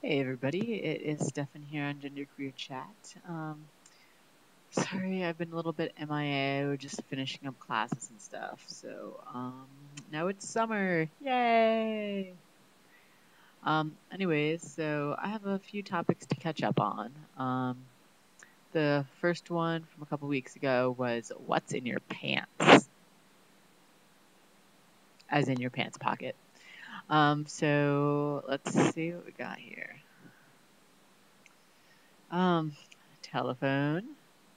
Hey everybody, it is Stefan here on Genderqueer Chat. Sorry, I've been a little bit MIA. We're just finishing up classes and stuff. So now it's summer. Yay! Anyways, so I have a few topics to catch up on. The first one from a couple weeks ago was what's in your pants, as in your pants pocket. So let's see what we got here. Um, Telephone.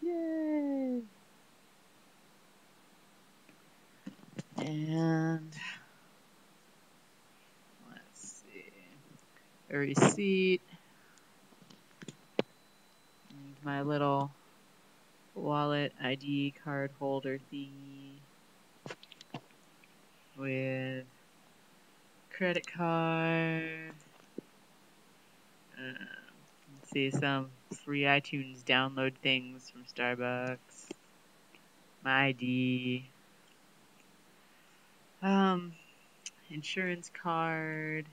Yay! And let's see, a receipt, and my little wallet ID card holder thingy with credit card. Let's see, some free iTunes download things from Starbucks. My ID. Um, Insurance card.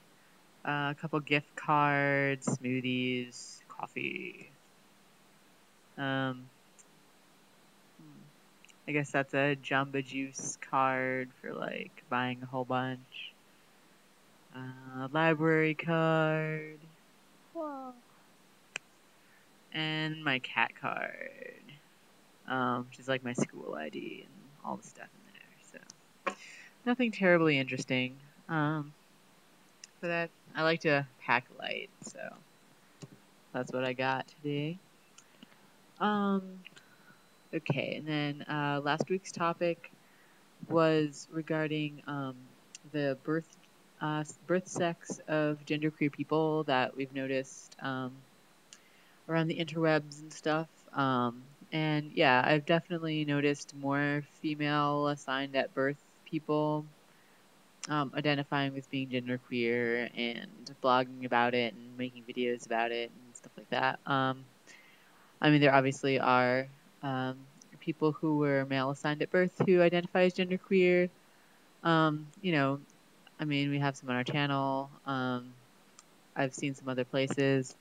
A couple gift cards, smoothies, coffee. I guess that's a Jamba Juice card for like buying a whole bunch. Library card. Whoa. And my cat card, which is like my school ID and all the stuff in there. So nothing terribly interesting. For that, I like to pack light, so that's what I got today. Okay, and then last week's topic was regarding the birth sex of genderqueer people that we've noticed around the interwebs and stuff. And yeah, I've definitely noticed more female assigned at birth people identifying with being genderqueer and blogging about it and making videos about it and stuff like that. I mean, there obviously are people who were male assigned at birth who identify as genderqueer. You know, I mean, we have some on our channel. I've seen some other places,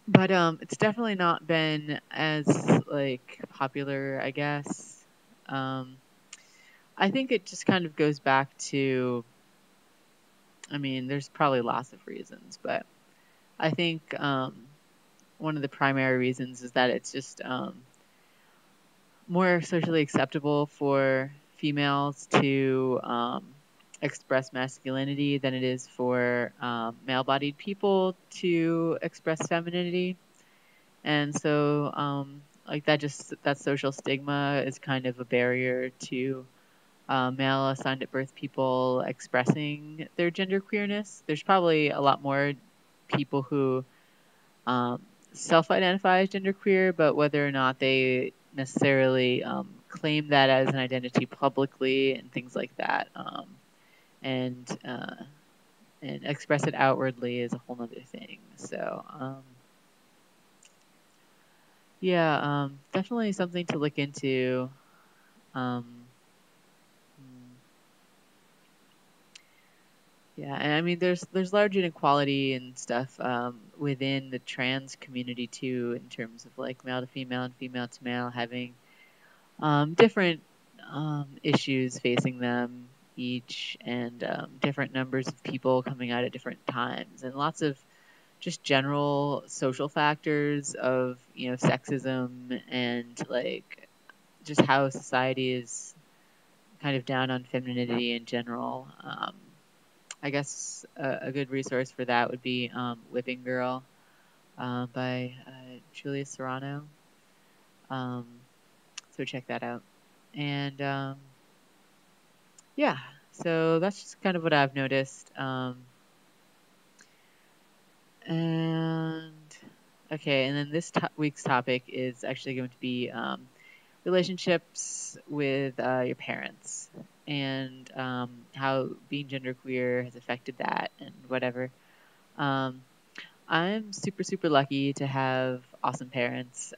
but it's definitely not been as like popular, I guess. I think it just kind of goes back to, I mean, there's probably lots of reasons, but I think one of the primary reasons is that it's just more socially acceptable for females to express masculinity than it is for male-bodied people to express femininity. And so, like that social stigma is kind of a barrier to male assigned at birth people expressing their gender queerness. There's probably a lot more people who self-identify as genderqueer, but whether or not they necessarily claim that as an identity publicly and things like that, and express it outwardly is a whole other thing. So yeah, definitely something to look into. Um, Yeah, and I mean, there's large inequality and stuff within the trans community too, in terms of like male to female and female to male having different issues facing them each, and different numbers of people coming out at different times, and lots of just general social factors of sexism and like just how society is kind of down on femininity in general. I guess a good resource for that would be Whipping Girl by Julia Serrano. Um, so check that out. And yeah, so that's just kind of what I've noticed. And okay, and then this week's topic is actually going to be relationships with your parents and how being genderqueer has affected that and whatever. Um, I'm super, super lucky to have awesome parents.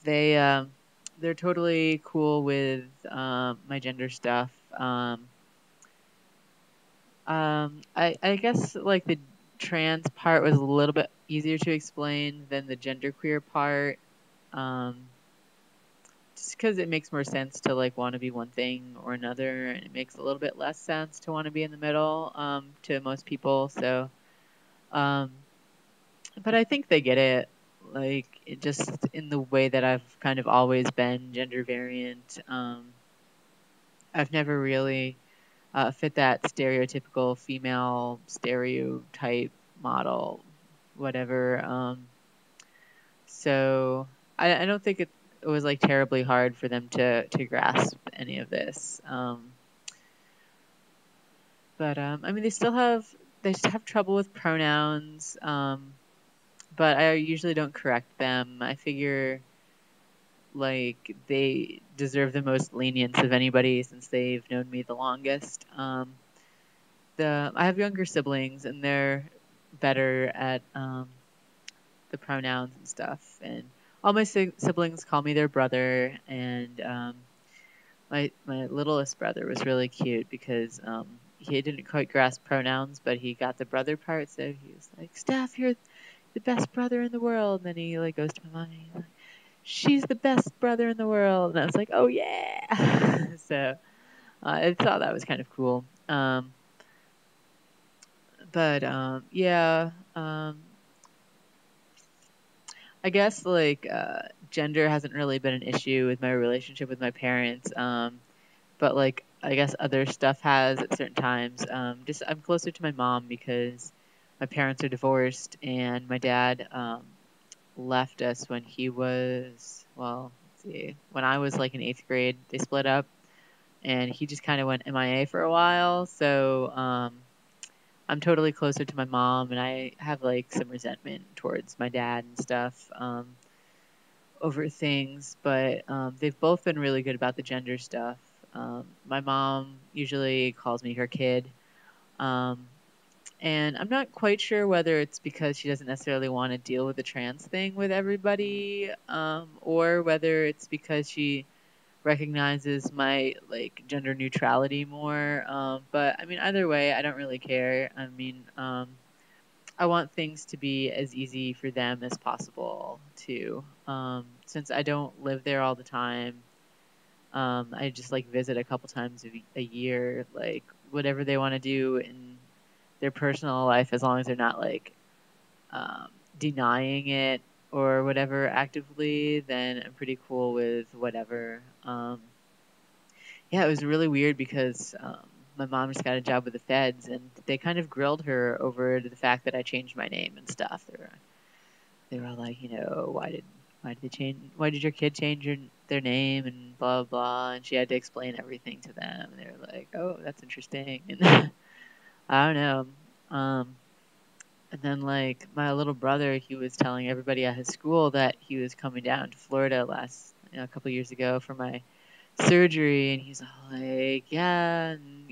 They they're totally cool with my gender stuff. I guess like the trans part was a little bit easier to explain than the genderqueer part. Um, just because it makes more sense to like want to be one thing or another, and it makes a little bit less sense to want to be in the middle to most people. So, um, but I think they get it. Like it just in the way that I've kind of always been gender variant. I've never really fit that stereotypical female stereotype model, whatever. So I don't think it was like terribly hard for them to grasp any of this. But I mean, they still have trouble with pronouns. But I usually don't correct them. I figure like they deserve the most lenience of anybody since they've known me the longest. I have younger siblings and they're better at the pronouns and stuff. And all my siblings call me their brother. And my littlest brother was really cute because he didn't quite grasp pronouns, but he got the brother part. So he was like, "Steph, you're the best brother in the world." And then he like goes to my mom and he's like, "She's the best brother in the world." And I was like, "Oh yeah." So I thought that was kind of cool. But yeah, I guess like gender hasn't really been an issue with my relationship with my parents. But like I guess other stuff has at certain times. Just I'm closer to my mom because my parents are divorced and my dad left us when he was let's see, when I was like in eighth grade. They split up and he just kind of went MIA for a while. So I'm totally closer to my mom, and I have like some resentment towards my dad and stuff over things. But they've both been really good about the gender stuff. My mom usually calls me her kid, um, and I'm not quite sure whether it's because she doesn't necessarily want to deal with the trans thing with everybody, or whether it's because she recognizes my like gender neutrality more. But I mean, either way, I don't really care. I mean, I want things to be as easy for them as possible too. Since I don't live there all the time, I just like visit a couple times a year. Like whatever they want to do in their personal life, as long as they're not like um, denying it or whatever actively, then I'm pretty cool with whatever. Yeah, it was really weird because my mom just got a job with the feds, and they kind of grilled her over the fact that I changed my name and stuff. They were all like, why did your kid change their name and blah blah blah, and she had to explain everything to them, and they were like, oh, that's interesting, and I don't know. And then like my little brother, he was telling everybody at his school that he was coming down to Florida a couple years ago for my surgery, and he's all like, yeah, and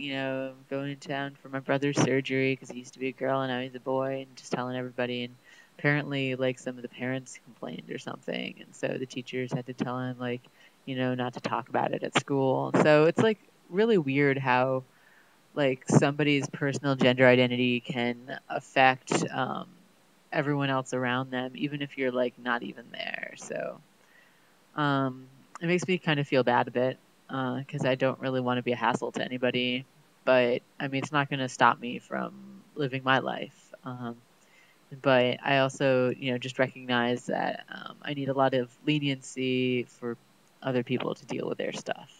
going to town for my brother's surgery because he used to be a girl and now he's a boy, and just telling everybody. And apparently like some of the parents complained or something, and so the teachers had to tell him like not to talk about it at school. So it's like really weird how like somebody's personal gender identity can affect everyone else around them, even if you're like not even there. So um, it makes me kind of feel bad a bit because I don't really want to be a hassle to anybody. But I mean, it's not going to stop me from living my life. But I also, just recognize that I need a lot of leniency for other people to deal with their stuff.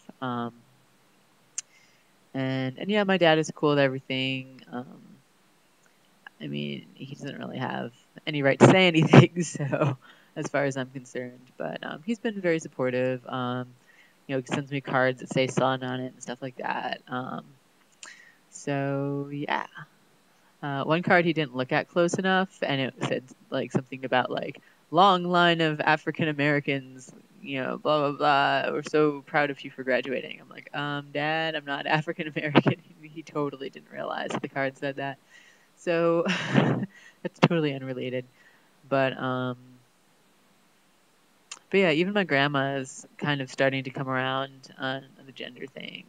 And yeah, my dad is cool with everything. I mean, he doesn't really have any right to say anything, so as far as I'm concerned. But he's been very supportive. He sends me cards that say "son" on it and stuff like that. So yeah. One card he didn't look at close enough, and it said like something about like long line of African Americans, blah blah blah. We're so proud of you for graduating. I'm like, Dad, I'm not African American. He totally didn't realize the card said that. So that's totally unrelated. But but yeah, even my grandma is kind of starting to come around on the gender thing.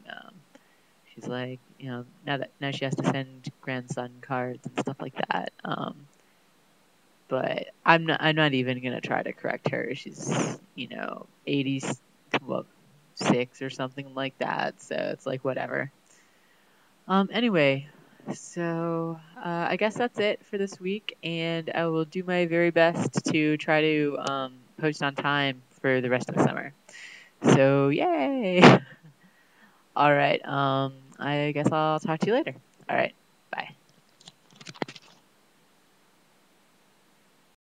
She's like, now she has to send grandson cards and stuff like that. But I'm not even gonna try to correct her. She's 80, well, 6 or something like that. So it's like whatever. Anyway, so I guess that's it for this week, and I will do my very best to try to post on time for the rest of the summer. So yay! All right. I guess I'll talk to you later. All right.